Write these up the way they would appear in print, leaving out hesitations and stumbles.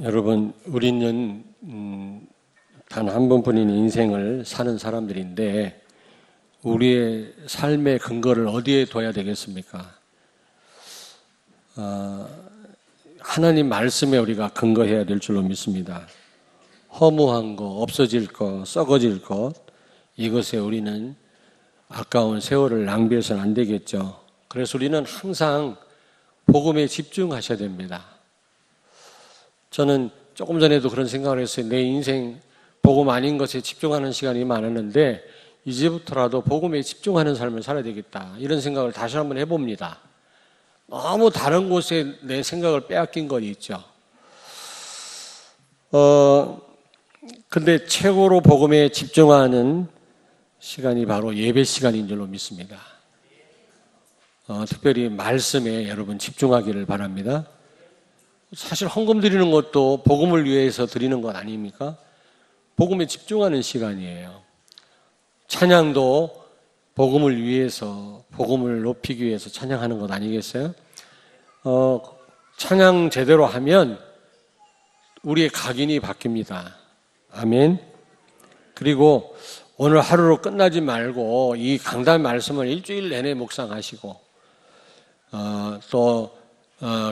여러분, 우리는 단 한 번뿐인 인생을 사는 사람들인데 우리의 삶의 근거를 어디에 둬야 되겠습니까? 하나님 말씀에 우리가 근거해야 될 줄로 믿습니다. 허무한 것, 없어질 것, 썩어질 것, 이것에 우리는 아까운 세월을 낭비해서는 안 되겠죠. 그래서 우리는 항상 복음에 집중하셔야 됩니다. 저는 조금 전에도 그런 생각을 했어요. 내 인생 복음 아닌 것에 집중하는 시간이 많았는데 이제부터라도 복음에 집중하는 삶을 살아야 되겠다, 이런 생각을 다시 한번 해봅니다. 너무 다른 곳에 내 생각을 빼앗긴 건 있죠. 근데 최고로 복음에 집중하는 시간이 바로 예배 시간인 줄로 믿습니다. 특별히 말씀에 여러분 집중하기를 바랍니다. 사실 헌금 드리는 것도 복음을 위해서 드리는 것 아닙니까? 복음에 집중하는 시간이에요. 찬양도 복음을 위해서, 복음을 높이기 위해서 찬양하는 것 아니겠어요? 찬양 제대로 하면 우리의 각인이 바뀝니다. 아멘. 그리고 오늘 하루로 끝나지 말고 이 강단 말씀을 일주일 내내 묵상하시고 또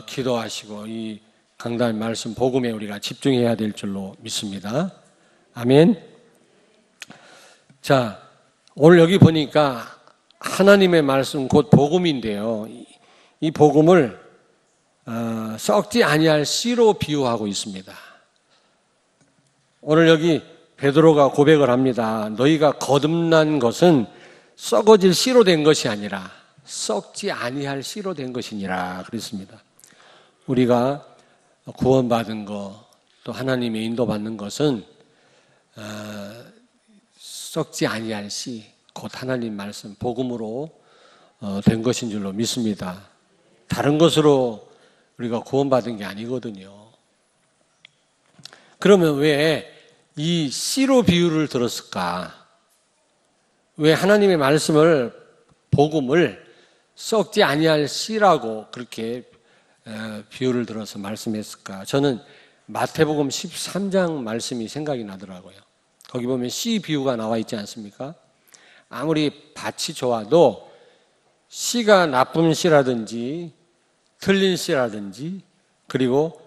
기도하시고 이 강단 말씀 복음에 우리가 집중해야 될 줄로 믿습니다. 아멘. 자, 오늘 여기 보니까 하나님의 말씀 곧 복음인데요. 이 복음을 썩지 아니할 씨로 비유하고 있습니다. 오늘 여기 베드로가 고백을 합니다. 너희가 거듭난 것은 썩어질 씨로 된 것이 아니라 썩지 아니할 씨로 된 것이니라 그랬습니다. 우리가 구원받은 것, 또 하나님의 인도받는 것은 썩지 아니할 씨, 곧 하나님 말씀 복음으로 된 것인 줄로 믿습니다. 다른 것으로 우리가 구원받은 게 아니거든요. 그러면 왜 이 씨로 비유를 들었을까? 왜 하나님의 말씀을, 복음을 썩지 아니할 씨라고 그렇게 비유를 들어서 말씀했을까? 저는 마태복음 13장 말씀이 생각이 나더라고요. 거기 보면 씨 비유가 나와 있지 않습니까? 아무리 밭이 좋아도 씨가 나쁜 씨라든지 틀린 씨라든지 그리고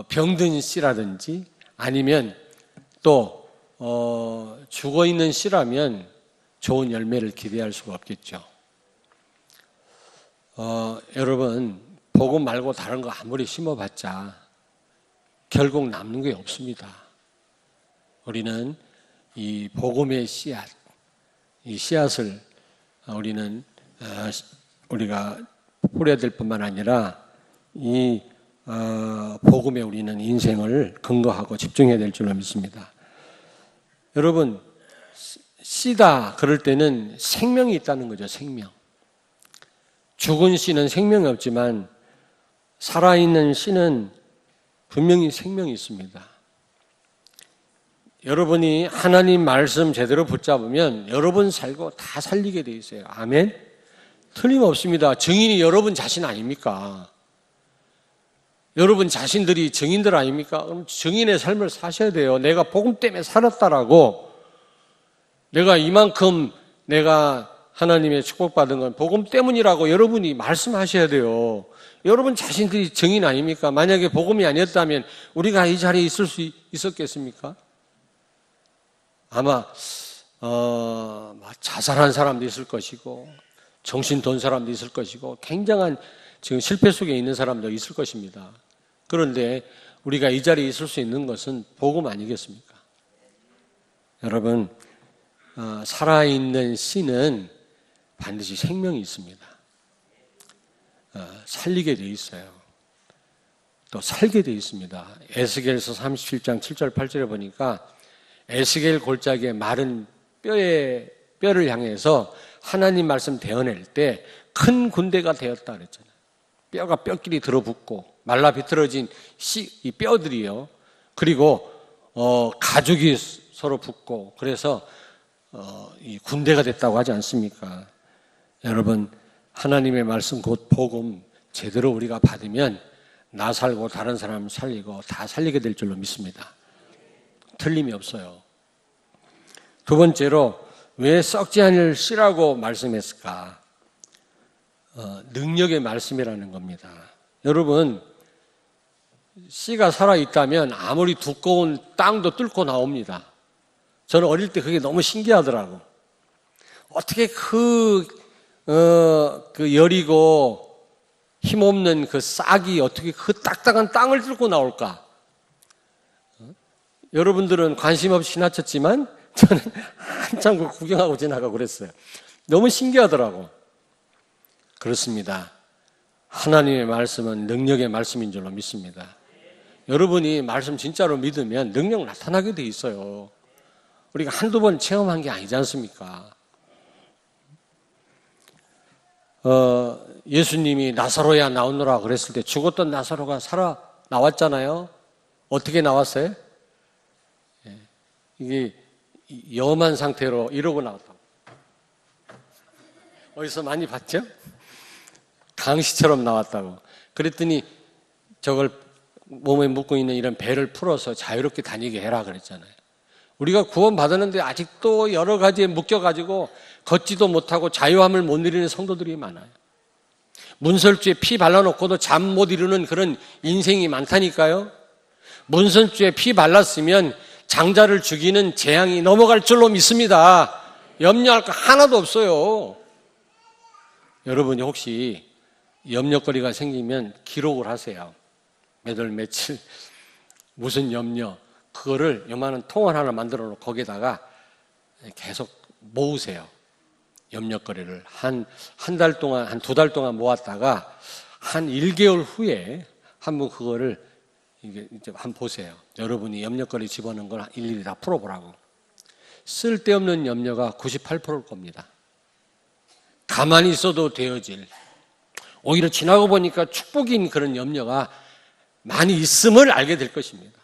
병든 씨라든지 아니면 또 죽어있는 씨라면 좋은 열매를 기대할 수가 없겠죠. 여러분, 복음 말고 다른 거 아무리 심어봤자 결국 남는 게 없습니다. 우리는 이 복음의 씨앗, 이 씨앗을 우리가 뿌려야 될 뿐만 아니라 이 복음에 우리는 인생을 근거하고 집중해야 될 줄로 믿습니다. 여러분, 씨다 그럴 때는 생명이 있다는 거죠. 생명. 죽은 씨는 생명이 없지만 살아있는 씨는 분명히 생명이 있습니다. 여러분이 하나님 말씀 제대로 붙잡으면 여러분 살고 다 살리게 돼 있어요. 아멘? 틀림없습니다. 증인이 여러분 자신 아닙니까? 여러분 자신들이 증인들 아닙니까? 그럼 증인의 삶을 사셔야 돼요. 내가 복음 때문에 살았다라고, 내가 이만큼 내가 하나님의 축복받은 건 복음 때문이라고 여러분이 말씀하셔야 돼요. 여러분 자신들이 증인 아닙니까? 만약에 복음이 아니었다면 우리가 이 자리에 있을 수 있었겠습니까? 아마 자살한 사람도 있을 것이고 정신 돈 사람도 있을 것이고 굉장한 지금 실패 속에 있는 사람도 있을 것입니다. 그런데 우리가 이 자리에 있을 수 있는 것은 복음 아니겠습니까? 여러분, 살아있는 씨는 반드시 생명이 있습니다. 살리게 돼 있어요. 또 살게 돼 있습니다. 에스겔서 37장 7절 8절에 보니까 에스겔 골짜기에 마른 뼈를 향해서 하나님 말씀 대어낼 때 큰 군대가 되었다 그랬잖아요. 뼈가 뼈끼리 들어붙고 말라 비틀어진 이 뼈들이요. 그리고 가죽이 서로 붙고 그래서 이 군대가 됐다고 하지 않습니까? 여러분, 하나님의 말씀 곧 복음 제대로 우리가 받으면 나 살고 다른 사람 살리고 다 살리게 될 줄로 믿습니다. 틀림이 없어요. 두 번째로 왜 썩지 않을 씨라고 말씀했을까? 능력의 말씀이라는 겁니다. 여러분, 씨가 살아있다면 아무리 두꺼운 땅도 뚫고 나옵니다. 저는 어릴 때 그게 너무 신기하더라고. 어떻게 그 여리고 힘없는 그 싹이 어떻게 그 딱딱한 땅을 뚫고 나올까? 여러분들은 관심 없이 지나쳤지만 저는 한참 그 구경하고 지나가고 그랬어요. 너무 신기하더라고. 그렇습니다. 하나님의 말씀은 능력의 말씀인 줄로 믿습니다. 여러분이 말씀 진짜로 믿으면 능력 나타나게 돼 있어요. 우리가 한두 번 체험한 게 아니지 않습니까? 예수님이 나사로야 나오너라 그랬을 때 죽었던 나사로가 살아 나왔잖아요. 어떻게 나왔어요? 이게 염한 상태로 이러고 나왔다고. 어디서 많이 봤죠? 강시처럼 나왔다고. 그랬더니 저걸 몸에 묻고 있는 이런 배를 풀어서 자유롭게 다니게 해라 그랬잖아요. 우리가 구원 받았는데 아직도 여러 가지에 묶여가지고 걷지도 못하고 자유함을 못 누리는 성도들이 많아요. 문설주에 피 발라놓고도 잠 못 이루는 그런 인생이 많다니까요. 문설주에 피 발랐으면 장자를 죽이는 재앙이 넘어갈 줄로 믿습니다. 염려할 거 하나도 없어요. 여러분이 혹시 염려거리가 생기면 기록을 하세요. 몇 월 며칠 무슨 염려, 그거를 요만한 통을 하나 만들어 놓고 거기에다가 계속 모으세요. 염려거리를 한 달 동안, 한 2달 동안 모았다가 한 1개월 후에 한번 그거를 이제 한번 보세요. 여러분이 염려거리 집어넣은 걸 일일이 다 풀어보라고. 쓸데없는 염려가 98%일 겁니다. 가만히 있어도 되어질, 오히려 지나고 보니까 축복인 그런 염려가 많이 있음을 알게 될 것입니다.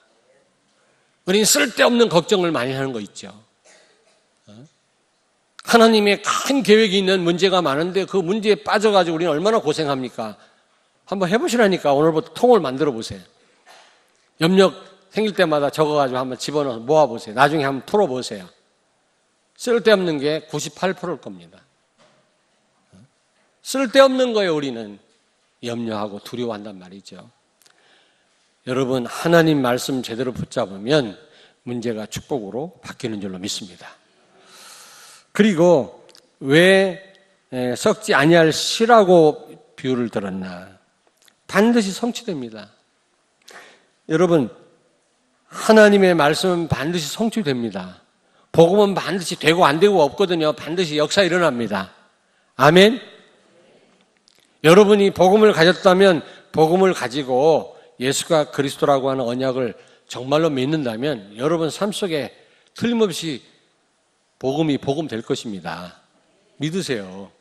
우리는 쓸데없는 걱정을 많이 하는 거 있죠. 하나님의 큰 계획이 있는 문제가 많은데 그 문제에 빠져가지고 우리는 얼마나 고생합니까? 한번 해보시라니까. 오늘부터 통을 만들어 보세요. 염려 생길 때마다 적어가지고 한번 집어넣어서 모아보세요. 나중에 한번 풀어보세요. 쓸데없는 게 98%일 겁니다. 쓸데없는 거에 우리는 염려하고 두려워한단 말이죠. 여러분, 하나님 말씀 제대로 붙잡으면 문제가 축복으로 바뀌는 줄로 믿습니다. 그리고 왜 썩지 아니할 씨라고 비유를 들었나? 반드시 성취됩니다. 여러분, 하나님의 말씀은 반드시 성취됩니다. 복음은 반드시 되고 안 되고 없거든요. 반드시 역사 일어납니다. 아멘? 여러분이 복음을 가졌다면 복음을 가지고 예수가 그리스도라고 하는 언약을 정말로 믿는다면 여러분 삶 속에 틀림없이 복음이 복음 될 것입니다. 믿으세요.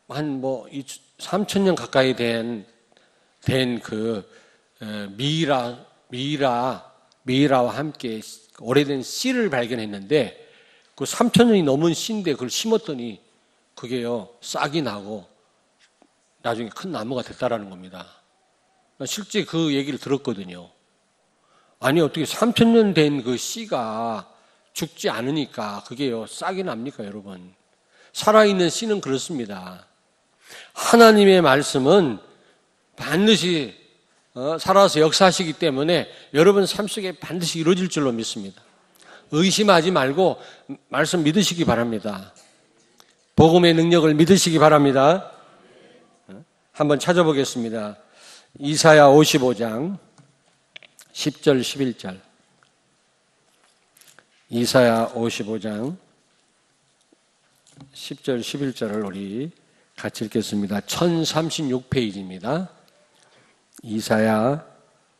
한 3,000년 가까이 된 그 미이라와 함께 오래된 씨를 발견했는데 그 3,000년이 넘은 씨인데 그걸 심었더니 그게요 싹이 나고 나중에 큰 나무가 됐다라는 겁니다. 실제 그 얘기를 들었거든요. 아니 어떻게 3,000년 된 그 씨가 죽지 않으니까 그게요 싹이 납니까 여러분? 살아있는 씨는 그렇습니다. 하나님의 말씀은 반드시 살아서 역사하시기 때문에 여러분 삶 속에 반드시 이루어질 줄로 믿습니다. 의심하지 말고 말씀 믿으시기 바랍니다. 복음의 능력을 믿으시기 바랍니다. 한번 찾아보겠습니다. 이사야 55장 10절 11절. 이사야 55장 10절 11절을 우리 같이 읽겠습니다. 1036페이지입니다. 이사야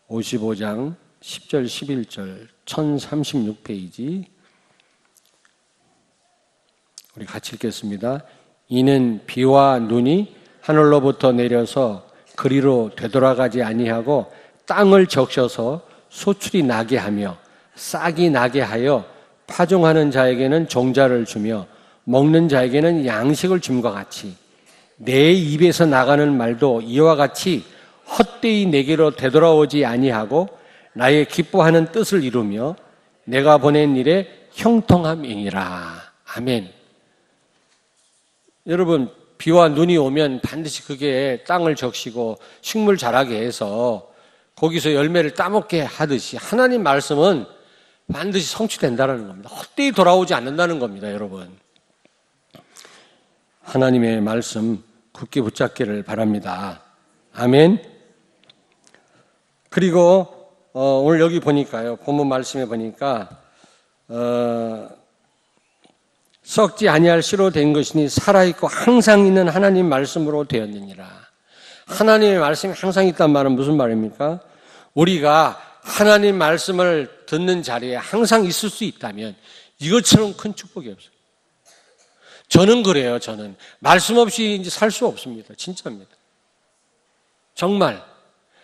55장 10절 11절 1036페이지 우리 같이 읽겠습니다. 이는 비와 눈이 하늘로부터 내려서 그리로 되돌아가지 아니하고 땅을 적셔서 소출이 나게 하며 싹이 나게 하여 파종하는 자에게는 종자를 주며 먹는 자에게는 양식을 줌과 같이 내 입에서 나가는 말도 이와 같이 헛되이 내게로 되돌아오지 아니하고 나의 기뻐하는 뜻을 이루며 내가 보낸 일에 형통함이니라. 아멘. 여러분, 비와 눈이 오면 반드시 그게 땅을 적시고 식물 자라게 해서 거기서 열매를 따먹게 하듯이 하나님 말씀은 반드시 성취된다는 겁니다. 헛되이 돌아오지 않는다는 겁니다, 여러분. 하나님의 말씀 굳게 붙잡기를 바랍니다. 아멘. 그리고 오늘 여기 보니까요, 본문 말씀에 보니까 썩지 아니할 씨로 된 것이니 살아있고 항상 있는 하나님 말씀으로 되었느니라. 하나님의 말씀이 항상 있단 말은 무슨 말입니까? 우리가 하나님 말씀을 듣는 자리에 항상 있을 수 있다면 이것처럼 큰 축복이 없어요. 저는 그래요. 저는 말씀 없이 이제 살 수 없습니다. 진짜입니다. 정말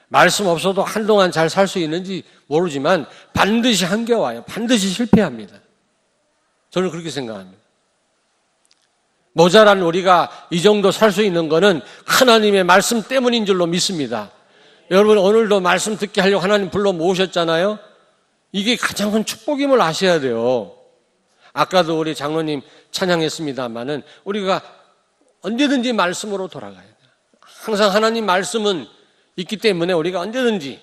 말씀 없어도 한동안 잘 살 수 있는지 모르지만 반드시 한계 와요. 반드시 실패합니다. 저는 그렇게 생각합니다. 모자란 우리가 이 정도 살 수 있는 거는 하나님의 말씀 때문인 줄로 믿습니다. 여러분, 오늘도 말씀 듣게 하려고 하나님 불러 모으셨잖아요. 이게 가장 큰 축복임을 아셔야 돼요. 아까도 우리 장로님 찬양했습니다마는 우리가 언제든지 말씀으로 돌아가야 돼요. 항상 하나님 말씀은 있기 때문에 우리가 언제든지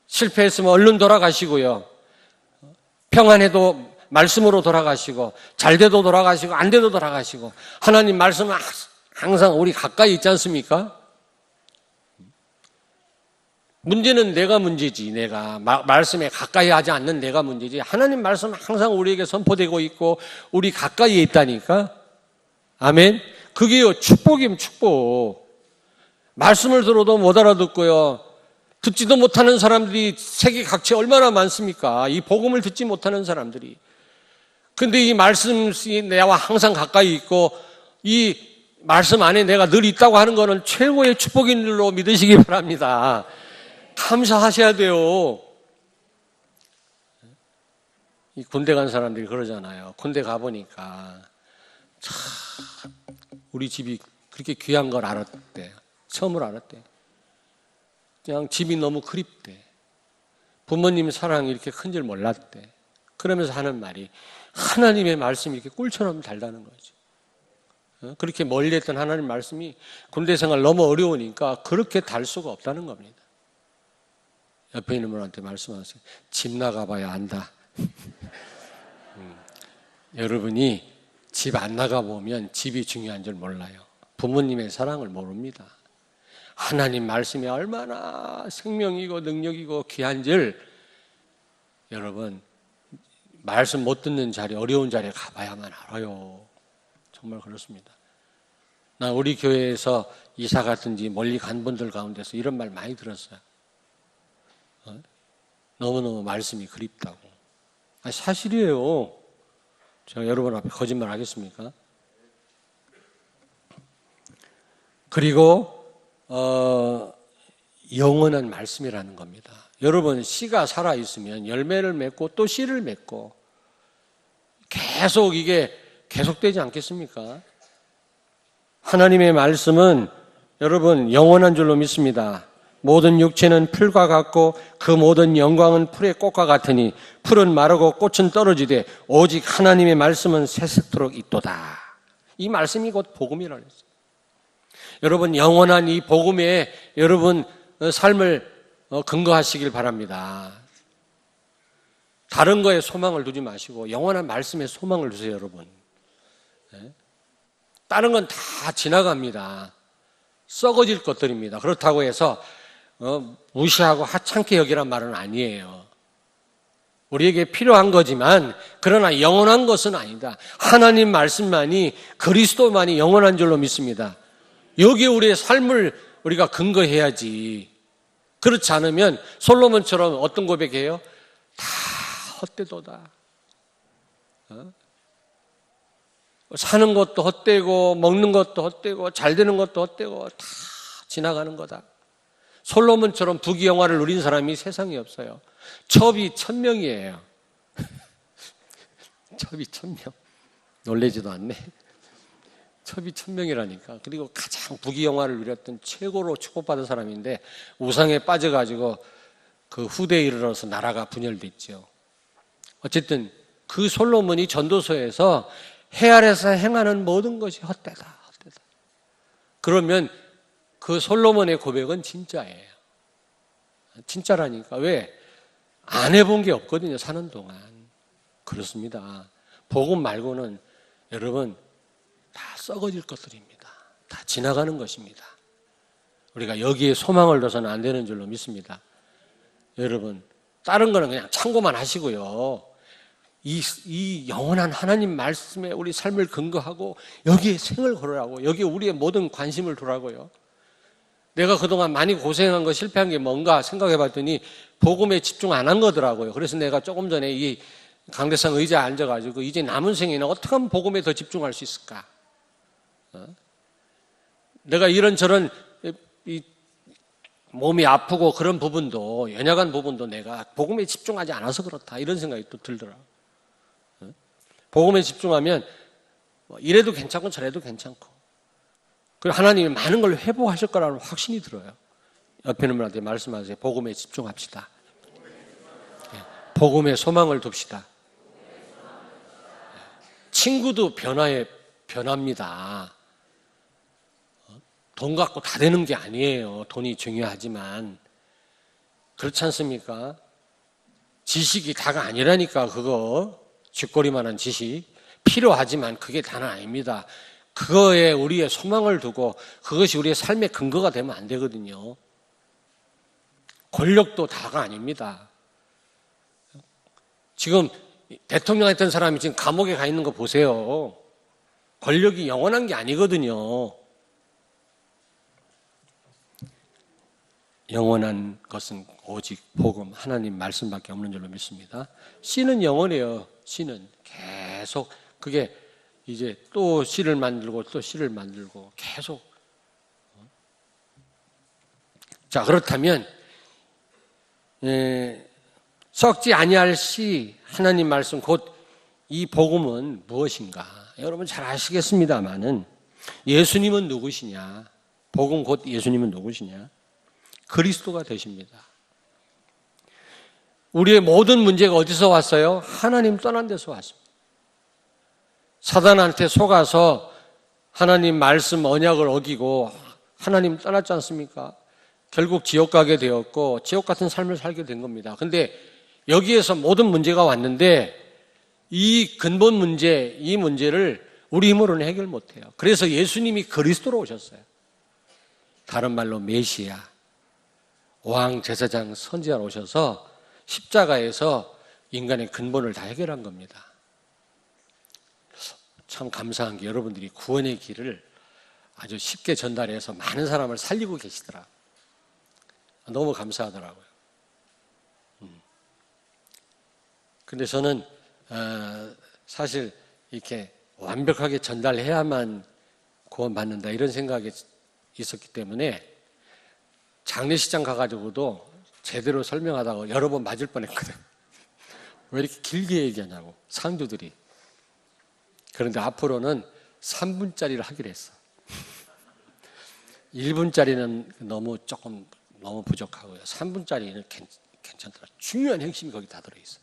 실패했으면 얼른 돌아가시고요. 평안해도 말씀으로 돌아가시고 잘 돼도 돌아가시고 안 돼도 돌아가시고 하나님 말씀은 항상 우리 가까이 있지 않습니까? 문제는 내가 문제지. 내가 말씀에 가까이 하지 않는 내가 문제지. 하나님 말씀은 항상 우리에게 선포되고 있고 우리 가까이에 있다니까. 아멘. 그게요 축복이면 축복. 말씀을 들어도 못 알아듣고요, 듣지도 못하는 사람들이 세계 각지에 얼마나 많습니까? 이 복음을 듣지 못하는 사람들이. 근데 이 말씀이 내와 항상 가까이 있고 이 말씀 안에 내가 늘 있다고 하는 것은 최고의 축복인 줄로 믿으시기 바랍니다. 감사하셔야 돼요. 이 군대 간 사람들이 그러잖아요. 군대 가보니까 참 우리 집이 그렇게 귀한 걸 알았대. 처음으로 알았대. 그냥 집이 너무 그립대. 부모님 사랑이 이렇게 큰 줄 몰랐대. 그러면서 하는 말이 하나님의 말씀이 이렇게 꿀처럼 달다는 거죠. 그렇게 멀리 했던 하나님 말씀이 군대 생활 너무 어려우니까 그렇게 달 수가 없다는 겁니다. 옆에 있는 분한테 말씀하세요. 집 나가봐야 안다. 여러분이 집 안 나가보면 집이 중요한 줄 몰라요. 부모님의 사랑을 모릅니다. 하나님 말씀이 얼마나 생명이고 능력이고 귀한 줄 여러분 말씀 못 듣는 자리, 어려운 자리에 가봐야만 알아요. 정말 그렇습니다. 나 우리 교회에서 이사 갔든지 멀리 간 분들 가운데서 이런 말 많이 들었어요. 너무너무 말씀이 그립다고. 사실이에요. 제가 여러분 앞에 거짓말 하겠습니까? 그리고 영원한 말씀이라는 겁니다. 여러분, 씨가 살아있으면 열매를 맺고 또 씨를 맺고 계속 이게 계속되지 않겠습니까? 하나님의 말씀은 여러분 영원한 줄로 믿습니다. 모든 육체는 풀과 같고 그 모든 영광은 풀의 꽃과 같으니 풀은 마르고 꽃은 떨어지되 오직 하나님의 말씀은 세세토록 있도다. 이 말씀이 곧 복음이라고 했어요. 여러분 영원한 이 복음에 여러분 삶을 근거하시길 바랍니다. 다른 거에 소망을 두지 마시고 영원한 말씀에 소망을 두세요, 여러분. 다른 건 다 지나갑니다. 썩어질 것들입니다. 그렇다고 해서 무시하고 하찮게 여기란 말은 아니에요. 우리에게 필요한 거지만 그러나 영원한 것은 아니다. 하나님 말씀만이, 그리스도만이 영원한 줄로 믿습니다. 여기에 우리의 삶을 우리가 근거해야지. 그렇지 않으면 솔로몬처럼 어떤 고백이에요? 다 헛되도다. 사는 것도 헛되고 먹는 것도 헛되고 잘 되는 것도 헛되고 다 지나가는 거다. 솔로몬처럼 부귀영화를 누린 사람이 세상에 없어요. 첩이 1000명이에요. 첩이 1000명. 놀라지도 않네. 천비천명이라니까. 그리고 가장 부귀영화를 누렸던 최고로 축복받은 사람인데 우상에 빠져가지고 그 후대에 이르러서 나라가 분열됐죠. 어쨌든 그 솔로몬이 전도서에서 해 아래서 행하는 모든 것이 헛되다. 그러면 그 솔로몬의 고백은 진짜예요. 진짜라니까. 왜? 안 해본 게 없거든요, 사는 동안. 그렇습니다. 복음 말고는 여러분 다 썩어질 것들입니다. 다 지나가는 것입니다. 우리가 여기에 소망을 둬서는 안 되는 줄로 믿습니다. 여러분, 다른 거는 그냥 참고만 하시고요. 이 영원한 하나님 말씀에 우리 삶을 근거하고 여기에 생을 걸으라고, 여기에 우리의 모든 관심을 두라고요. 내가 그동안 많이 고생한 거, 실패한 게 뭔가 생각해 봤더니 복음에 집중 안 한 거더라고요. 그래서 내가 조금 전에 이 강대상 의자에 앉아가지고 이제 남은 생에는 어떻게 하면 복음에 더 집중할 수 있을까? 내가 이런저런 이 몸이 아프고 그런 부분도, 연약한 부분도 내가 복음에 집중하지 않아서 그렇다, 이런 생각이 또 들더라고요. 복음에 집중하면 이래도 괜찮고 저래도 괜찮고, 그리고 하나님이 많은 걸 회복하실 거라는 확신이 들어요. 옆에 있는 분한테 말씀하세요. 복음에 집중합시다. 복음에 소망을 둡시다. 친구도 변합니다. 돈 갖고 다 되는 게 아니에요. 돈이 중요하지만. 그렇지 않습니까? 지식이 다가 아니라니까. 그거 쥐꼬리만한 지식 필요하지만 그게 다는 아닙니다. 그거에 우리의 소망을 두고 그것이 우리의 삶의 근거가 되면 안 되거든요. 권력도 다가 아닙니다. 지금 대통령 했던 사람이 지금 감옥에 가 있는 거 보세요. 권력이 영원한 게 아니거든요. 영원한 것은 오직 복음, 하나님 말씀밖에 없는 줄로 믿습니다. 씨는 영원해요. 씨는 계속, 그게 이제 또 씨를 만들고 또 씨를 만들고 계속. 자, 그렇다면 썩지 아니할 씨, 하나님 말씀 곧 이 복음은 무엇인가? 여러분 잘 아시겠습니다마는 예수님은 누구시냐? 복음 곧 예수님은 누구시냐? 그리스도가 되십니다. 우리의 모든 문제가 어디서 왔어요? 하나님 떠난 데서 왔습니다. 사단한테 속아서 하나님 말씀 언약을 어기고 하나님 떠났지 않습니까? 결국 지옥 가게 되었고 지옥 같은 삶을 살게 된 겁니다. 근데 여기에서 모든 문제가 왔는데 이 근본 문제, 이 문제를 우리 힘으로는 해결 못해요. 그래서 예수님이 그리스도로 오셨어요. 다른 말로 메시아, 왕, 제사장, 선지자로 오셔서 십자가에서 인간의 근본을 다 해결한 겁니다. 참 감사한 게 여러분들이 구원의 길을 아주 쉽게 전달해서 많은 사람을 살리고 계시더라. 너무 감사하더라고요. 근데 저는 사실 이렇게 완벽하게 전달해야만 구원받는다 이런 생각이 있었기 때문에 장례식장 가가지고도 제대로 설명하다가 여러 번 맞을 뻔했거든. 왜 이렇게 길게 얘기하냐고 상주들이. 그런데 앞으로는 3분짜리를 하기로 했어. 1분짜리는 너무 부족하고요. 3분짜리는 괜찮더라. 중요한 핵심이 거기 다 들어있어.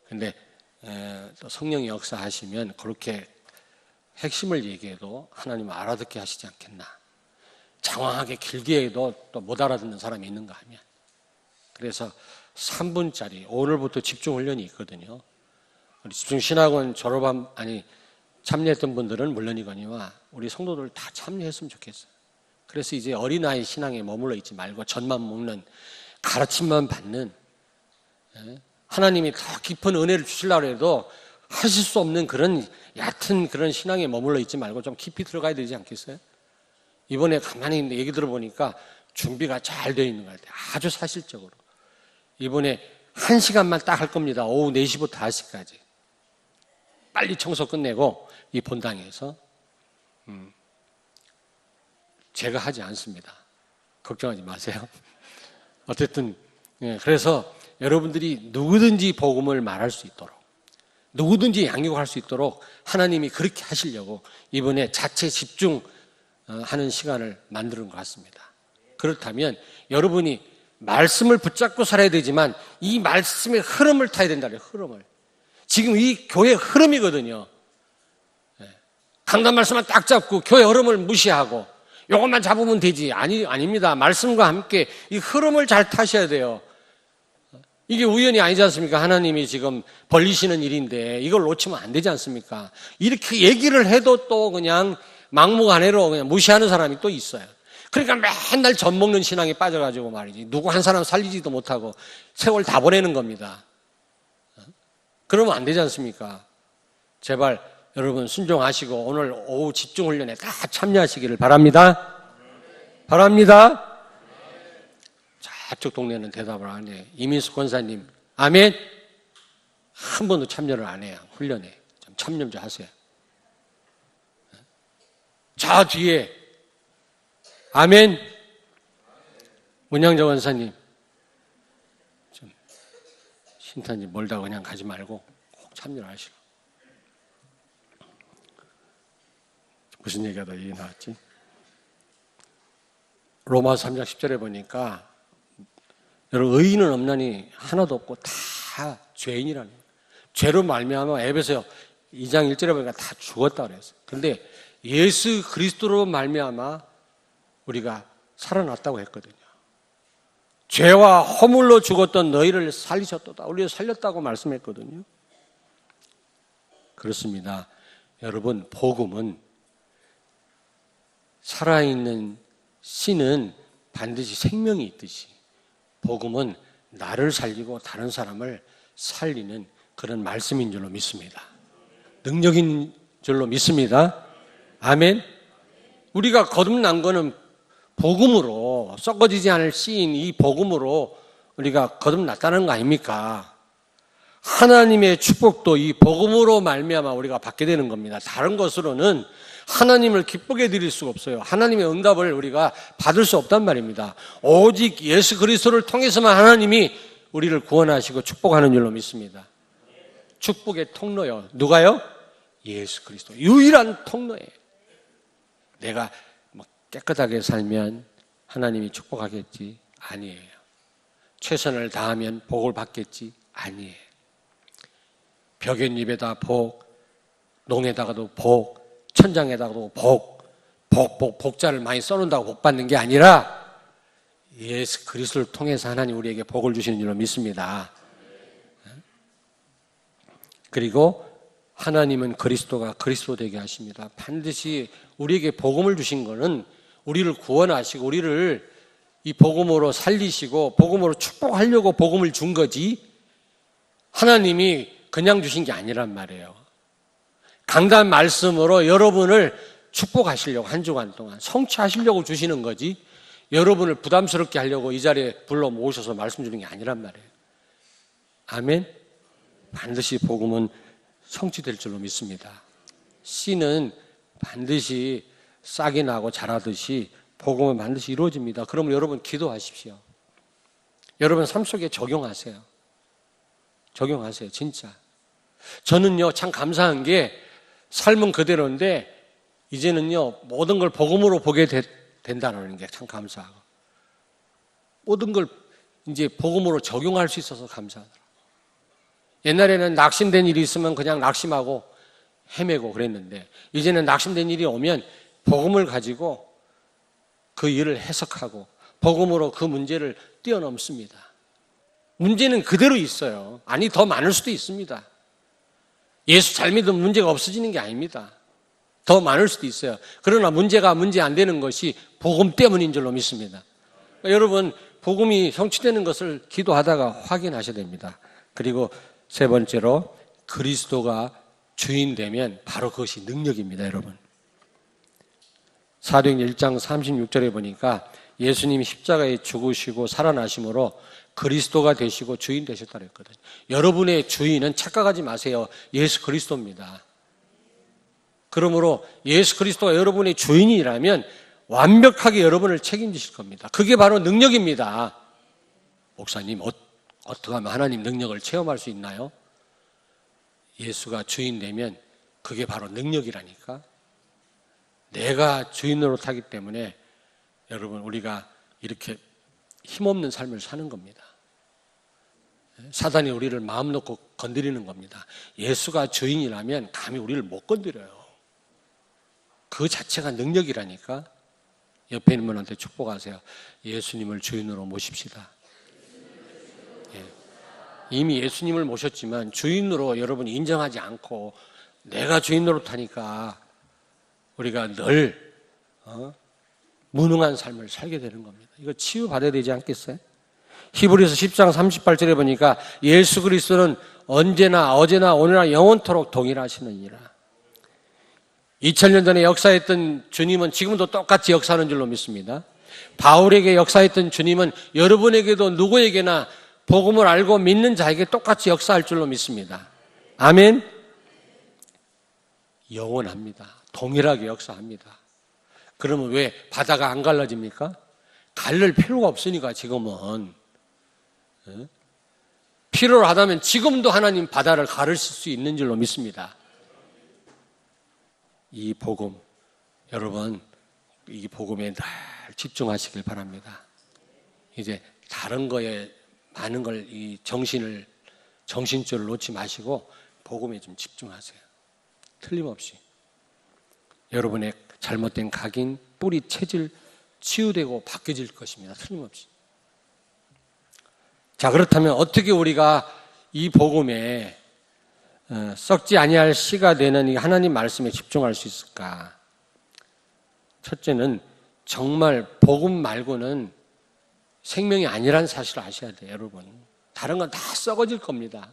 근데 또 성령이 역사하시면 그렇게 핵심을 얘기해도 하나님은 알아듣게 하시지 않겠나. 장황하게 길게 해도 또 못 알아듣는 사람이 있는가 하면. 그래서 3분짜리 오늘부터 집중훈련이 있거든요. 우리 집중신학원 참여했던 분들은 물론이거니와 우리 성도들 다 참여했으면 좋겠어요. 그래서 이제 어린아이 신앙에 머물러 있지 말고 젖만 먹는, 가르침만 받는, 하나님이 더 깊은 은혜를 주시려고 해도 하실 수 없는 그런 얕은 그런 신앙에 머물러 있지 말고 좀 깊이 들어가야 되지 않겠어요? 이번에 가만히 얘기 들어보니까 준비가 잘 되어 있는 것 같아요. 아주 사실적으로. 이번에 1시간만 딱 할 겁니다. 오후 4시부터 5시까지. 빨리 청소 끝내고 이 본당에서. 제가 하지 않습니다. 걱정하지 마세요. 어쨌든 그래서 여러분들이 누구든지 복음을 말할 수 있도록, 누구든지 양육할 수 있도록 하나님이 그렇게 하시려고 이번에 자체 집중하는 시간을 만드는 것 같습니다. 그렇다면 여러분이 말씀을 붙잡고 살아야 되지만 이 말씀의 흐름을 타야 된다는 흐름을. 지금 이 교회의 흐름이거든요. 강단 말씀만 딱 잡고 교회 흐름을 무시하고 이것만 잡으면 되지. 아닙니다. 말씀과 함께 이 흐름을 잘 타셔야 돼요. 이게 우연이 아니지 않습니까? 하나님이 지금 벌리시는 일인데 이걸 놓치면 안 되지 않습니까? 이렇게 얘기를 해도 또 그냥 막무가내로 그냥 무시하는 사람이 또 있어요. 그러니까 맨날 젖 먹는 신앙에 빠져가지고 말이지. 누구 한 사람 살리지도 못하고 세월 다 보내는 겁니다. 그러면 안 되지 않습니까? 제발 여러분 순종하시고 오늘 오후 집중훈련에 다 참여하시기를 바랍니다. 바랍니다. 저쪽 동네는 대답을 안 해. 이민수 권사님, 아멘. 한 번도 참여를 안 해요. 훈련에. 좀 참여 좀 하세요. 저 뒤에, 아멘. 문양자 권사님, 좀 신탄지 멀다 그냥 가지 말고 꼭 참여를 하시고. 무슨 얘기하다 이게 나왔지? 로마서 3장 10절에 보니까 여러분 의인은 없나니 하나도 없고 다 죄인이라는 거예요. 죄로 말미암아 에베소 2장 1절에 보니까 다 죽었다 그랬어요. 그런데 예수 그리스도로 말미암아 우리가 살아났다고 했거든요. 죄와 허물로 죽었던 너희를 살리셨도다. 우리를 살렸다고 말씀했거든요. 그렇습니다. 여러분 복음은 살아있는 씨는 반드시 생명이 있듯이 복음은 나를 살리고 다른 사람을 살리는 그런 말씀인 줄로 믿습니다. 능력인 줄로 믿습니다. 아멘. 우리가 거듭난 거는 복음으로 썩어지지 않을 씨인 이 복음으로 우리가 거듭났다는 거 아닙니까? 하나님의 축복도 이 복음으로 말미암아 우리가 받게 되는 겁니다. 다른 것으로는 하나님을 기쁘게 드릴 수가 없어요. 하나님의 응답을 우리가 받을 수 없단 말입니다. 오직 예수 그리스도를 통해서만 하나님이 우리를 구원하시고 축복하는 줄로 믿습니다. 축복의 통로요. 누가요? 예수 그리스도. 유일한 통로예요. 내가 깨끗하게 살면 하나님이 축복하겠지? 아니에요. 최선을 다하면 복을 받겠지? 아니에요. 벽엔잎에다 복, 농에다가도 복, 천장에다가도 복자를 많이 써놓는다고 복 받는 게 아니라 예수 그리스도를 통해서 하나님 우리에게 복을 주시는 줄로 믿습니다. 그리고 하나님은 그리스도가 그리스도 되게 하십니다. 반드시 우리에게 복음을 주신 거는 우리를 구원하시고 우리를 이 복음으로 살리시고 복음으로 축복하려고 복음을 준 거지 하나님이 그냥 주신 게 아니란 말이에요. 강단 말씀으로 여러분을 축복하시려고 한 주간 동안 성취하시려고 주시는 거지 여러분을 부담스럽게 하려고 이 자리에 불러 모으셔서 말씀 주는 게 아니란 말이에요. 아멘. 반드시 복음은 성취될 줄로 믿습니다. 씨는 반드시 싹이 나고 자라듯이 복음은 반드시 이루어집니다. 그러면 여러분 기도하십시오. 여러분 삶 속에 적용하세요. 적용하세요. 진짜. 저는요 참 감사한 게 삶은 그대로인데 이제는요 모든 걸 복음으로 보게 된다는 게 참 감사하고 모든 걸 이제 복음으로 적용할 수 있어서 감사하더라고요. 옛날에는 낙심된 일이 있으면 그냥 낙심하고 헤매고 그랬는데 이제는 낙심된 일이 오면 복음을 가지고 그 일을 해석하고 복음으로 그 문제를 뛰어넘습니다. 문제는 그대로 있어요. 아니 더 많을 수도 있습니다. 예수 잘 믿으면 문제가 없어지는 게 아닙니다. 더 많을 수도 있어요. 그러나 문제가 문제 안 되는 것이 복음 때문인 줄로 믿습니다. 그러니까 여러분 복음이 성취되는 것을 기도하다가 확인하셔야 됩니다. 그리고 세 번째로 그리스도가 주인 되면 바로 그것이 능력입니다. 여러분 사도행전 1장 36절에 보니까 예수님이 십자가에 죽으시고 살아나심으로 그리스도가 되시고 주인 되셨다고 했거든요. 여러분의 주인은 착각하지 마세요. 예수 그리스도입니다. 그러므로 예수 그리스도가 여러분의 주인이라면 완벽하게 여러분을 책임지실 겁니다. 그게 바로 능력입니다. 목사님, 어떻게 하면 하나님 능력을 체험할 수 있나요? 예수가 주인 되면 그게 바로 능력이라니까. 내가 주인 노릇하기 때문에 여러분 우리가 이렇게 힘없는 삶을 사는 겁니다. 사단이 우리를 마음 놓고 건드리는 겁니다. 예수가 주인이라면 감히 우리를 못 건드려요. 그 자체가 능력이라니까. 옆에 있는 분한테 축복하세요. 예수님을 주인으로 모십시다. 예. 이미 예수님을 모셨지만 주인으로 여러분이 인정하지 않고 내가 주인 노릇하니까 우리가 늘 무능한 삶을 살게 되는 겁니다. 이거 치유받아야 되지 않겠어요? 히브리서 10장 38절에 보니까 예수 그리스도는 언제나 어제나 오늘나 영원토록 동일하시느니라. 2000년 전에 역사했던 주님은 지금도 똑같이 역사하는 줄로 믿습니다. 바울에게 역사했던 주님은 여러분에게도 누구에게나 복음을 알고 믿는 자에게 똑같이 역사할 줄로 믿습니다. 아멘. 영원합니다. 동일하게 역사합니다. 그러면 왜 바다가 안 갈라집니까? 갈릴 필요가 없으니까 지금은. 필요로 하다면 지금도 하나님 바다를 가르칠 수 있는 줄로 믿습니다. 이 복음, 여러분 이 복음에 늘 집중하시길 바랍니다. 이제 다른 거에 많은 걸 이 정신줄을 놓지 마시고 복음에 좀 집중하세요. 틀림없이 여러분의 잘못된 각인, 뿌리, 체질 치유되고 바뀌어질 것입니다. 틀림없이. 자, 그렇다면 어떻게 우리가 이 복음에 썩지 아니할 씨가 되는 이 하나님 말씀에 집중할 수 있을까? 첫째는 정말 복음 말고는 생명이 아니라는 사실을 아셔야 돼요, 여러분. 다른 건 다 썩어질 겁니다.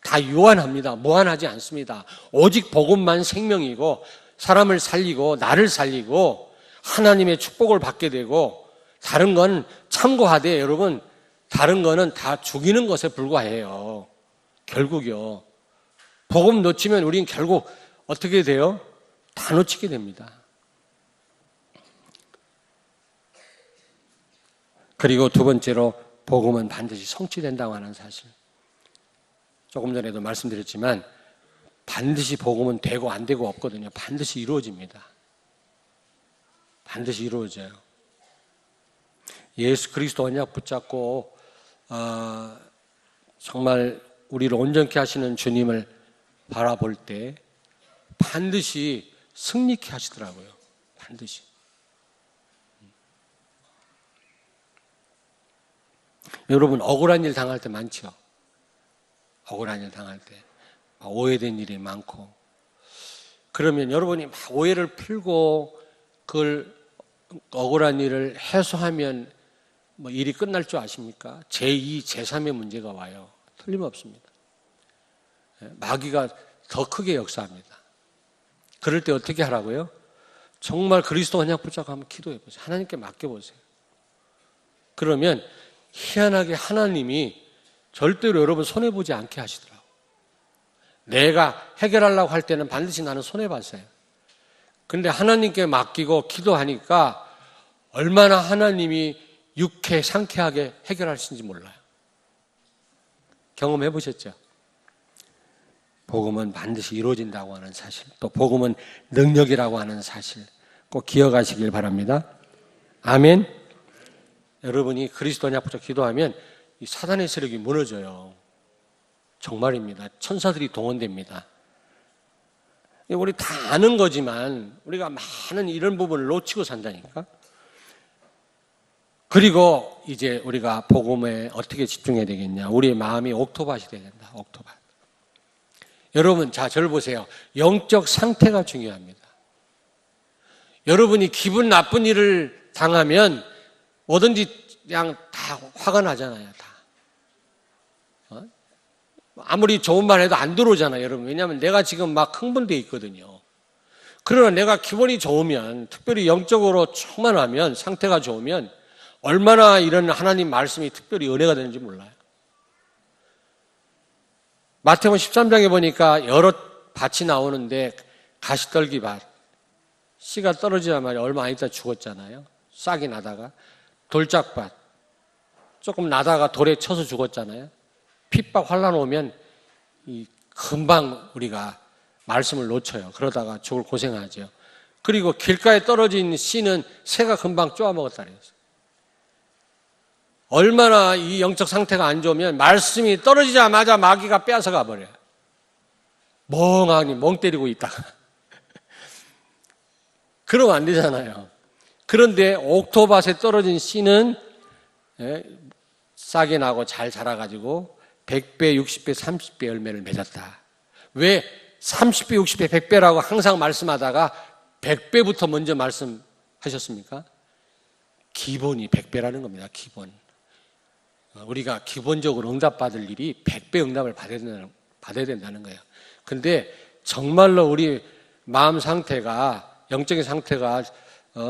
다 유한합니다. 무한하지 않습니다. 오직 복음만 생명이고 사람을 살리고 나를 살리고 하나님의 축복을 받게 되고 다른 건 참고하되 여러분 다른 거는 다 죽이는 것에 불과해요. 결국요. 복음 놓치면 우린 결국 어떻게 돼요? 다 놓치게 됩니다. 그리고 두 번째로 복음은 반드시 성취된다고 하는 사실. 조금 전에도 말씀드렸지만 반드시 복음은 되고 안 되고 없거든요. 반드시 이루어집니다. 반드시 이루어져요. 예수 그리스도 언약 붙잡고 정말 우리를 온전케 하시는 주님을 바라볼 때 반드시 승리케 하시더라고요. 반드시. 여러분 억울한 일 당할 때 많죠. 억울한 일 당할 때 오해된 일이 많고 그러면 여러분이 막 오해를 풀고 그걸 억울한 일을 해소하면 뭐 일이 끝날 줄 아십니까? 제2, 제3의 문제가 와요. 틀림없습니다. 마귀가 더 크게 역사합니다. 그럴 때 어떻게 하라고요? 정말 그리스도 언약 붙잡고 한번 기도해 보세요. 하나님께 맡겨보세요. 그러면 희한하게 하나님이 절대로 여러분 손해보지 않게 하시더라고요. 내가 해결하려고 할 때는 반드시 나는 손해봤어요. 근데 하나님께 맡기고 기도하니까 얼마나 하나님이 상쾌하게 해결하시는지 몰라요. 경험해 보셨죠? 복음은 반드시 이루어진다고 하는 사실, 또 복음은 능력이라고 하는 사실 꼭 기억하시길 바랍니다. 아멘. 여러분이 그리스도 언약 붙잡고 기도하면 이 사단의 세력이 무너져요. 정말입니다. 천사들이 동원됩니다. 우리 다 아는 거지만 우리가 많은 이런 부분을 놓치고 산다니까. 그리고 이제 우리가 복음에 어떻게 집중해야 되겠냐. 우리의 마음이 옥토밭이 돼야 된다. 옥토밭. 여러분, 자, 저를 보세요. 영적 상태가 중요합니다. 여러분이 기분 나쁜 일을 당하면 뭐든지 그냥 다 화가 나잖아요. 다. 아무리 좋은 말 해도 안 들어오잖아요, 여러분. 왜냐하면 내가 지금 막 흥분되어 있거든요. 그러나 내가 기분이 좋으면, 특별히 영적으로 충만하면, 상태가 좋으면 얼마나 이런 하나님 말씀이 특별히 은혜가 되는지 몰라요. 마태복음 13장에 보니까 여러 밭이 나오는데 가시떨기 밭, 씨가 떨어지자마자 얼마 안 있다 죽었잖아요. 싹이 나다가. 돌짝밭, 조금 나다가 돌에 쳐서 죽었잖아요. 핍박 환란 오면 이 금방 우리가 말씀을 놓쳐요. 그러다가 죽을 고생하죠. 그리고 길가에 떨어진 씨는 새가 금방 쪼아먹었다 그랬어요. 얼마나 이 영적 상태가 안 좋으면 말씀이 떨어지자마자 마귀가 빼앗아가 버려요. 멍하니 멍 때리고 있다가. 그러면 안 되잖아요. 그런데 옥토밭에 떨어진 씨는 싸게 나고 잘 자라가지고 100배, 60배, 30배 열매를 맺었다. 왜 30배, 60배, 100배라고 항상 말씀하다가 100배부터 먼저 말씀하셨습니까? 기본이 100배라는 겁니다. 기본. 우리가 기본적으로 응답받을 일이 100배 응답을 받아야 된다는 거예요. 근데 정말로 우리 마음 상태가, 영적인 상태가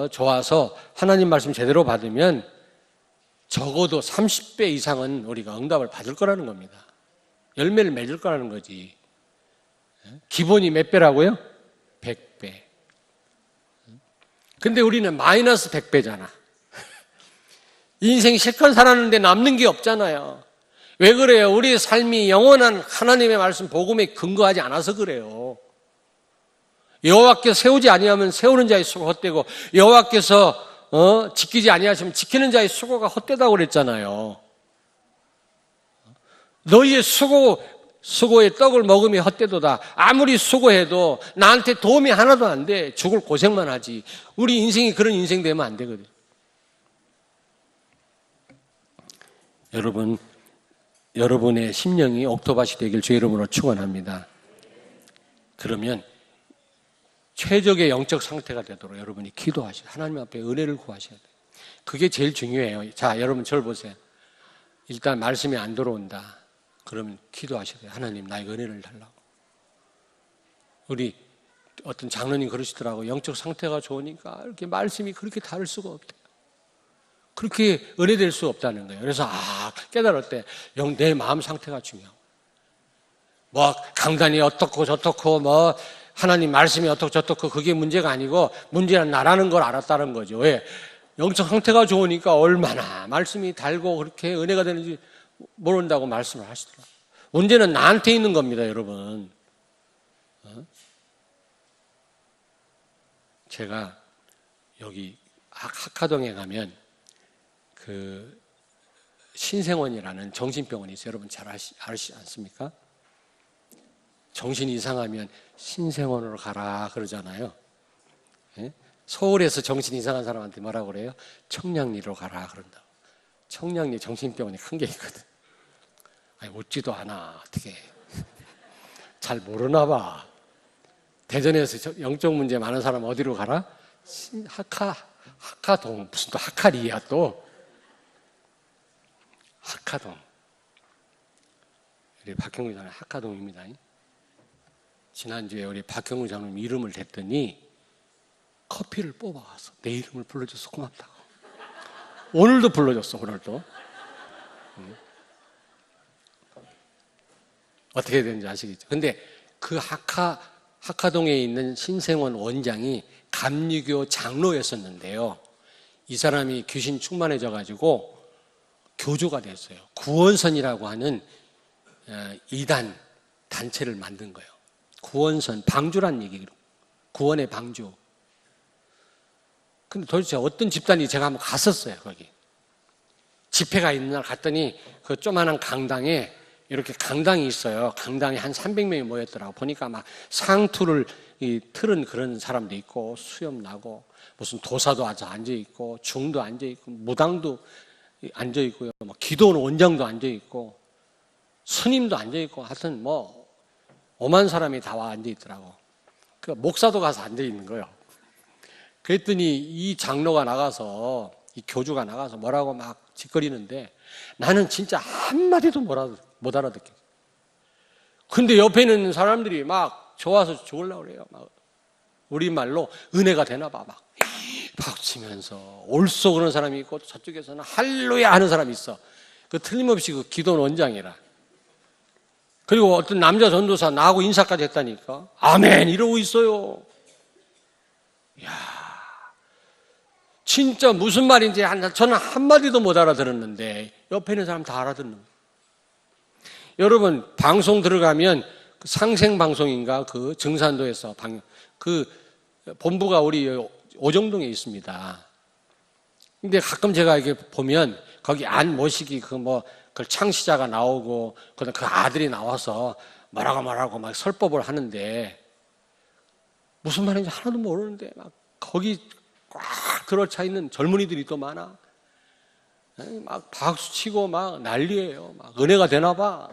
좋아서 하나님 말씀 제대로 받으면 적어도 30배 이상은 우리가 응답을 받을 거라는 겁니다. 열매를 맺을 거라는 거지. 기본이 몇 배라고요? 100배. 근데 우리는 마이너스 100배잖아. 인생 실컷 살았는데 남는 게 없잖아요. 왜 그래요? 우리의 삶이 영원한 하나님의 말씀 복음에 근거하지 않아서 그래요. 여호와께서 세우지 아니하면 세우는 자의 수고 헛되고 여호와께서 지키지 아니하시면 지키는 자의 수고가 헛되다고 그랬잖아요. 너희의 수고의 떡을 먹으면 헛되도다. 아무리 수고해도 나한테 도움이 하나도 안 돼. 죽을 고생만 하지. 우리 인생이 그런 인생 되면 안 되거든. 여러분의 심령이 옥토밭이 되길 주의 이름으로 축원합니다. 그러면 최적의 영적 상태가 되도록 여러분이 기도하셔야 돼요. 하나님 앞에 은혜를 구하셔야 돼요. 그게 제일 중요해요. 자, 여러분 저를 보세요. 일단 말씀이 안 들어온다. 그러면 기도하셔야 돼요. 하나님 나에게 은혜를 달라고. 우리 어떤 장로님 그러시더라고요. 영적 상태가 좋으니까 이렇게 말씀이 그렇게 다를 수가 없대요. 그렇게 은혜될 수 없다는 거예요. 그래서 깨달았대. 내 마음 상태가 중요하고. 뭐 강단이 어떻고 저떻고 뭐 하나님 말씀이 어떻고 저떻고 그게 문제가 아니고 문제는 나라는 걸 알았다는 거죠. 왜? 영적 상태가 좋으니까 얼마나 말씀이 달고 그렇게 은혜가 되는지 모른다고 말씀을 하시더라고요. 문제는 나한테 있는 겁니다, 여러분. 제가 여기 학하동에 가면 그 신생원이라는 정신병원이 있어요. 여러분 잘 아시지 않습니까? 정신이 이상하면 신생원으로 가라 그러잖아요. 서울에서 정신 이상한 사람한테 뭐라고 그래요? 청량리로 가라 그런다고. 청량리 정신병원이 큰 게 있거든. 아니 웃지도 않아. 어떻게 잘 모르나 봐. 대전에서 영적 문제 많은 사람 어디로 가라? 학하동. 무슨 또 학하리야 또. 학하동. 우리 박형구 장로님 학하동입니다. 지난주에 우리 박형구 장로님 이름을 댔더니 커피를 뽑아와서 내 이름을 불러줘서 고맙다고. 오늘도 불러줬어. 오늘도. 어떻게 되는지 아시겠죠? 근데 그 학하동에 있는 신생원 원장이 감리교 장로였었는데요. 이 사람이 귀신 충만해져가지고 교주가 됐어요. 구원선이라고 하는 이단 단체를 만든 거예요. 구원선, 방주란 얘기로. 구원의 방주. 근데 도대체 어떤 집단이 제가 한번 갔었어요, 거기. 집회가 있는 날 갔더니 그 조그만한 강당에 이렇게 강당이 있어요. 강당에 한 300명이 모였더라고. 보니까 막 상투를 틀은 그런 사람도 있고, 수염 나고, 무슨 도사도 앉아있고, 중도 앉아있고, 무당도 앉아있고요. 뭐 기도원 원장도 앉아있고, 스님도 앉아있고, 하여튼 뭐, 오만 사람이 다 와 앉아있더라고. 그 목사도 가서 앉아있는 거예요. 그랬더니 이 장로가 나가서, 이 교주가 나가서 뭐라고 막 짓거리는데 나는 진짜 한마디도 못 알아듣겠어요. 근데 옆에 있는 사람들이 막 좋아서 죽으려고 그래요. 막 우리말로 은혜가 되나 봐. 막 박치면서 올쏘 그런 사람이 있고 저쪽에서는 할렐루야 하는 사람이 있어. 그 틀림없이 그 기도원 원장이라. 그리고 어떤 남자 전도사 나하고 인사까지 했다니까. 아멘 이러고 있어요. 이야, 진짜 무슨 말인지 저는 한마디도 못 알아들었는데 옆에 있는 사람 다 알아듣는 거예요. 여러분 방송 들어가면 상생방송인가 그 증산도에서 그 본부가 우리 오정동에 있습니다. 근데 가끔 제가 이렇게 보면 거기 안 모시기 그 창시자가 나오고 그 아들이 나와서 뭐라고 막 설법을 하는데 무슨 말인지 하나도 모르는데 막 거기 꽉 들어차 있는 젊은이들이 또 많아. 막 박수 치고 막 난리예요. 막 은혜가 되나 봐.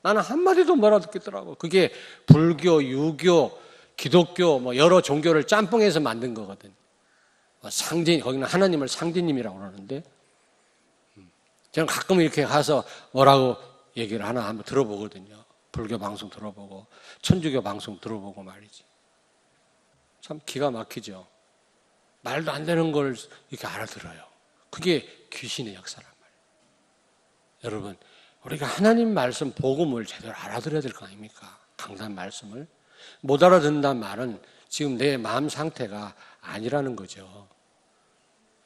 나는 한마디도 못 알아듣겠더라고. 그게 불교, 유교, 기독교 여러 종교를 짬뽕해서 만든 거거든. 거기는 하나님을 상제님이라고 그러는데 저는 가끔 이렇게 가서 뭐라고 얘기를 하나 한번 들어보거든요. 불교 방송 들어보고 천주교 방송 들어보고 말이지. 참 기가 막히죠. 말도 안 되는 걸 이렇게 알아들어요. 그게 귀신의 역사란 말이에요. 여러분, 우리가 하나님 말씀, 복음을 제대로 알아들어야 될 거 아닙니까? 강단 말씀을. 못 알아듣는다는 말은 지금 내 마음 상태가 아니라는 거죠.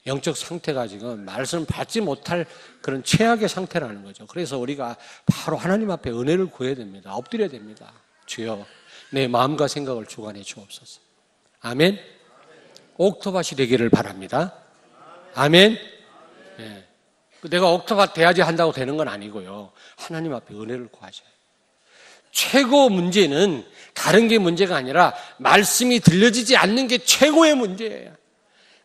영적 상태가 지금 말씀 받지 못할 그런 최악의 상태라는 거죠. 그래서 우리가 바로 하나님 앞에 은혜를 구해야 됩니다. 엎드려야 됩니다. 주여, 내 마음과 생각을 주관해 주옵소서. 아멘. 옥토밭이 되기를 바랍니다. 아멘. 네. 내가 옥토밭 돼야지 한다고 되는 건 아니고요. 하나님 앞에 은혜를 구하셔요. 최고 문제는 다른 게 문제가 아니라 말씀이 들려지지 않는 게 최고의 문제예요.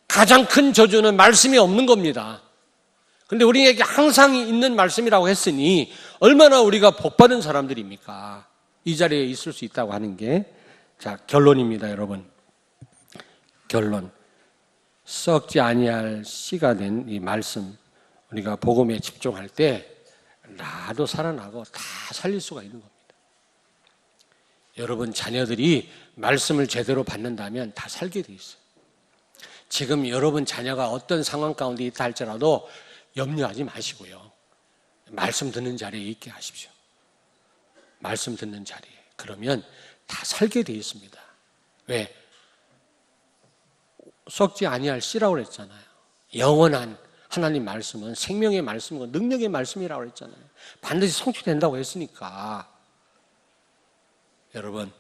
가장 큰 저주는 말씀이 없는 겁니다. 그런데 우리에게 항상 있는 말씀이라고 했으니 얼마나 우리가 복받은 사람들입니까? 이 자리에 있을 수 있다고 하는 게. 자, 결론입니다, 여러분. 결론. 썩지 아니할 씨가 된 이 말씀, 우리가 복음에 집중할 때 나도 살아나고 다 살릴 수가 있는 겁니다. 여러분 자녀들이 말씀을 제대로 받는다면 다 살게 돼 있어요. 지금 여러분 자녀가 어떤 상황 가운데 있다 할지라도 염려하지 마시고요. 말씀 듣는 자리에 있게 하십시오. 말씀 듣는 자리에. 그러면 다 살게 돼 있습니다. 왜? 썩지 아니할 씨라고 그랬잖아요. 영원한 하나님 말씀은 생명의 말씀이고 능력의 말씀이라고 그랬잖아요. 반드시 성취된다고 했으니까. 여러분,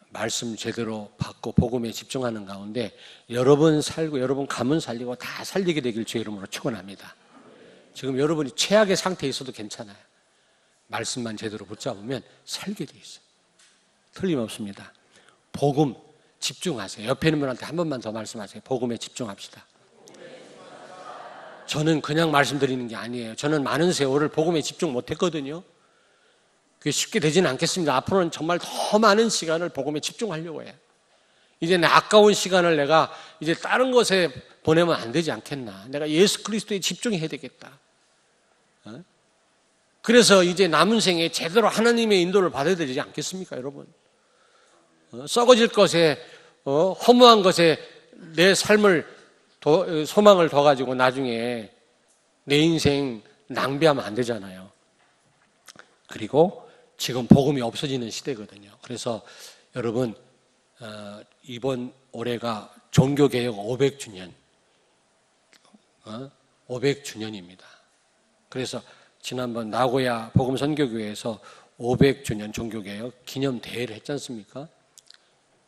말씀 제대로 받고 복음에 집중하는 가운데 여러분 살고 여러분 가문 살리고 다 살리게 되길 주의 이름으로 축원합니다. 지금 여러분이 최악의 상태에 있어도 괜찮아요. 말씀만 제대로 붙잡으면 살게 돼 있어요. 틀림없습니다. 복음 집중하세요. 옆에 있는 분한테 한 번만 더 말씀하세요. 복음에 집중합시다. 저는 그냥 말씀드리는 게 아니에요. 저는 많은 세월을 복음에 집중 못했거든요. 그게 쉽게 되지는 않겠습니다. 앞으로는 정말 더 많은 시간을 복음에 집중하려고 해요. 이제 내 아까운 시간을 내가 이제 다른 것에 보내면 안 되지 않겠나. 내가 예수 그리스도에 집중해야 되겠다. 그래서 이제 남은 생에 제대로 하나님의 인도를 받아야 되지 않겠습니까, 여러분? 썩어질 것에, 허무한 것에 내 삶을 소망을 둬가지고 나중에 내 인생 낭비하면 안 되잖아요. 그리고 지금 복음이 없어지는 시대거든요. 그래서 여러분, 이번 올해가 종교개혁 500주년, 500주년입니다. 그래서 지난번 나고야 복음선교교회에서 500주년 종교개혁 기념대회를 했지 않습니까?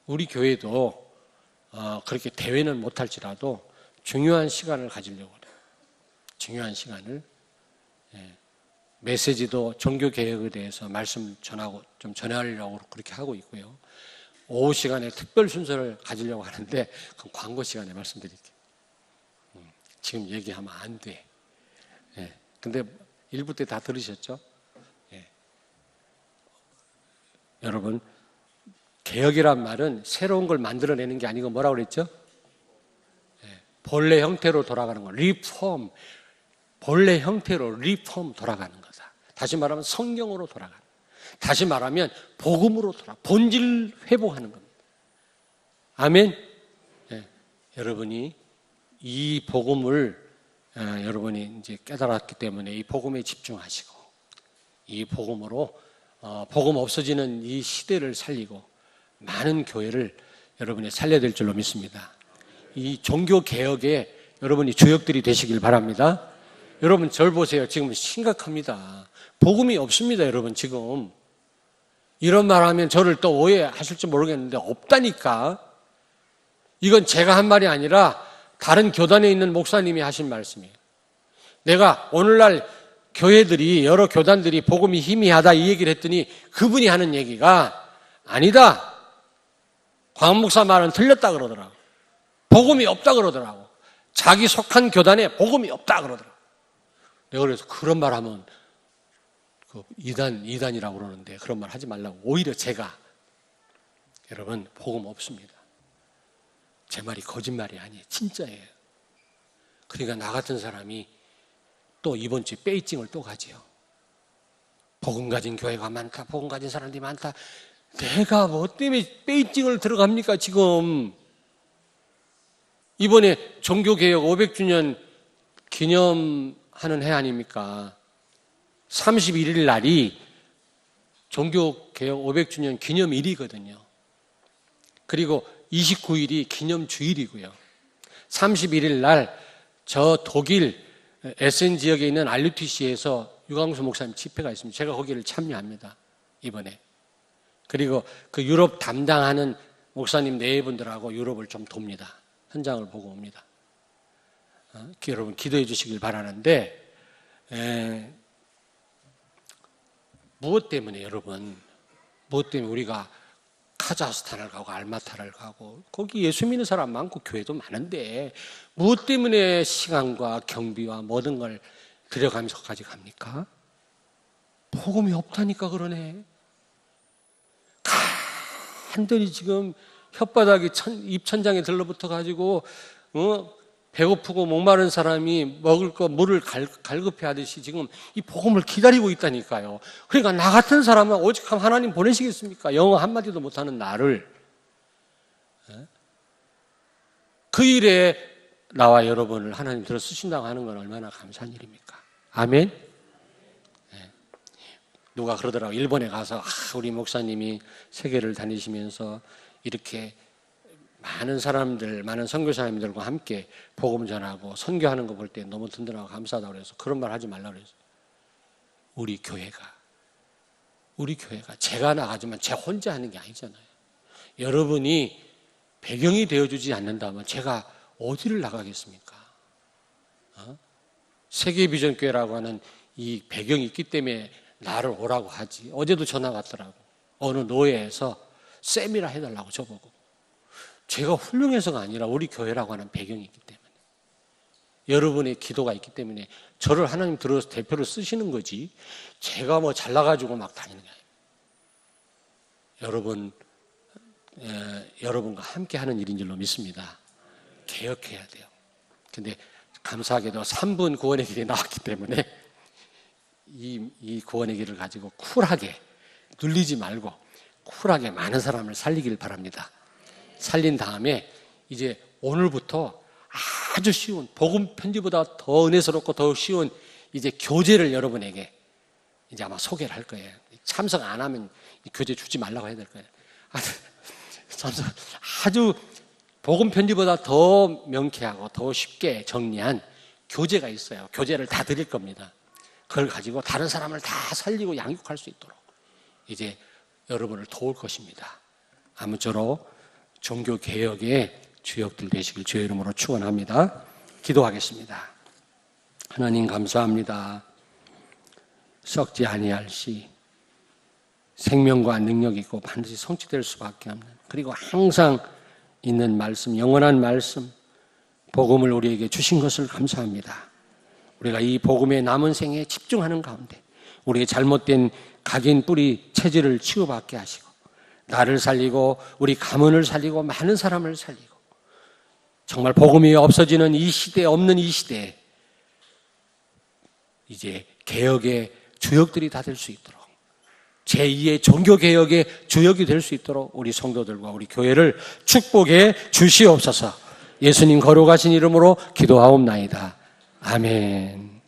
우리 교회도 그렇게 대회는 못할지라도 중요한 시간을 가지려고 해요. 중요한 시간을. 메시지도 종교개혁에 대해서 말씀 전하고 좀 전하려고 그렇게 하고 있고요. 오후 시간에 특별 순서를 가지려고 하는데 그 광고 시간에 말씀드릴게요. 지금 얘기하면 안 돼. 근데 1부 때 다 들으셨죠? 여러분, 개혁이란 말은 새로운 걸 만들어내는 게 아니고 뭐라고 그랬죠? 본래 형태로 돌아가는 거. 리폼. 본래 형태로 리폼 돌아가는 거다. 다시 말하면 성경으로 돌아가는 거다. 다시 말하면 복음으로 본질 회복하는 겁니다. 아멘. 여러분이 이 복음을 여러분이 이제 깨달았기 때문에 이 복음에 집중하시고 이 복음으로 복음 없어지는 이 시대를 살리고 많은 교회를 여러분이 살려야 될 줄로 믿습니다. 이 종교 개혁에 여러분이 주역들이 되시길 바랍니다. 여러분 절 보세요. 지금 심각합니다. 복음이 없습니다. 여러분 지금 이런 말 하면 저를 또 오해하실지 모르겠는데 없다니까. 이건 제가 한 말이 아니라 다른 교단에 있는 목사님이 하신 말씀이에요. 내가 오늘날 교회들이, 여러 교단들이 복음이 희미하다 이 얘기를 했더니 그분이 하는 얘기가 아니다. 광 목사 말은 틀렸다 그러더라고. 복음이 없다 그러더라고. 자기 속한 교단에 복음이 없다 그러더라고. 내가 그래서 그런 말 하면 이단이라고 그러는데 그런 말 하지 말라고. 오히려 제가, 여러분, 복음 없습니다. 제 말이 거짓말이 아니에요. 진짜예요. 그러니까 나 같은 사람이 또 이번 주에 베이징을 또 가지요. 복음 가진 교회가 많다. 복음 가진 사람들이 많다. 내가 뭐 때문에 베이징을 들어갑니까 지금. 이번에 종교개혁 500주년 기념하는 해 아닙니까? 31일 날이 종교개혁 500주년 기념일이거든요. 그리고 29일이 기념주일이고요. 31일 날 저 독일 에센 지역에 있는 RUTC에서 유광수 목사님 집회가 있습니다. 제가 거기를 참여합니다. 이번에. 그리고 그 유럽 담당하는 목사님 네 분들하고 유럽을 좀 돕니다. 현장을 보고 옵니다. 여러분 기도해 주시길 바라는데, 무엇 때문에 여러분, 무엇 때문에 우리가 카자흐스탄을 가고 알마타를 가고 거기 예수 믿는 사람 많고 교회도 많은데 무엇 때문에 시간과 경비와 모든 걸 들여가면서까지 갑니까? 복음이 없다니까 그러네. 간단히 지금 혓바닥이 입천장에 들러붙어 가지고 배고프고 목마른 사람이 먹을 거 물을 갈급해 하듯이 지금 이 복음을 기다리고 있다니까요. 그러니까 나 같은 사람은 오직 하나님 보내시겠습니까? 영어 한마디도 못하는 나를. 그 일에 나와 여러분을 하나님 들어 쓰신다고 하는 건 얼마나 감사한 일입니까? 아멘. 누가 그러더라고. 일본에 가서 우리 목사님이 세계를 다니시면서 이렇게 많은 사람들, 많은 선교사님들과 함께 복음 전하고 선교하는 거 볼 때 너무 든든하고 감사하다고 그래서 그런 말 하지 말라고 그랬어요. 우리 교회가 제가 나가지만 제 혼자 하는 게 아니잖아요. 여러분이 배경이 되어주지 않는다면 제가 어디를 나가겠습니까? 세계비전교회라고 하는 이 배경이 있기 때문에 나를 오라고 하지. 어제도 전화 왔더라고. 어느 노예에서 세미나 해달라고 저보고. 제가 훌륭해서가 아니라 우리 교회라고 하는 배경이 있기 때문에, 여러분의 기도가 있기 때문에 저를 하나님 들어서 대표로 쓰시는 거지 제가 뭐 잘나가지고 막 다니는 게 아니에요. 여러분과 함께 하는 일인 줄로 믿습니다. 개혁해야 돼요. 근데 감사하게도 3분 구원의 길이 나왔기 때문에 이 구원의 길을 가지고 쿨하게, 눌리지 말고 쿨하게 많은 사람을 살리길 바랍니다. 살린 다음에 이제 오늘부터 아주 쉬운, 복음 편지보다 더 은혜스럽고 더 쉬운 이제 교재를 여러분에게 이제 아마 소개를 할 거예요. 참석 안 하면 이 교재 주지 말라고 해야 될 거예요. 아주 복음 편지보다 더 명쾌하고 더 쉽게 정리한 교재가 있어요. 교재를 다 드릴 겁니다. 그걸 가지고 다른 사람을 다 살리고 양육할 수 있도록 이제 여러분을 도울 것입니다. 아무쪼록 종교개혁의 주역들 되시길 주의 이름으로 축원합니다. 기도하겠습니다. 하나님 감사합니다. 썩지 아니할 시, 생명과 능력이 있고 반드시 성취될 수밖에 없는, 그리고 항상 있는 말씀, 영원한 말씀, 복음을 우리에게 주신 것을 감사합니다. 우리가 이 복음의 남은 생에 집중하는 가운데 우리의 잘못된 각인 뿌리 체질을 치유받게 하시고 나를 살리고 우리 가문을 살리고 많은 사람을 살리고 정말 복음이 없어지는 이 시대에, 없는 이 시대에 이제 개혁의 주역들이 다 될 수 있도록, 제2의 종교개혁의 주역이 될 수 있도록 우리 성도들과 우리 교회를 축복해 주시옵소서. 예수님 거룩하신 이름으로 기도하옵나이다. 아멘.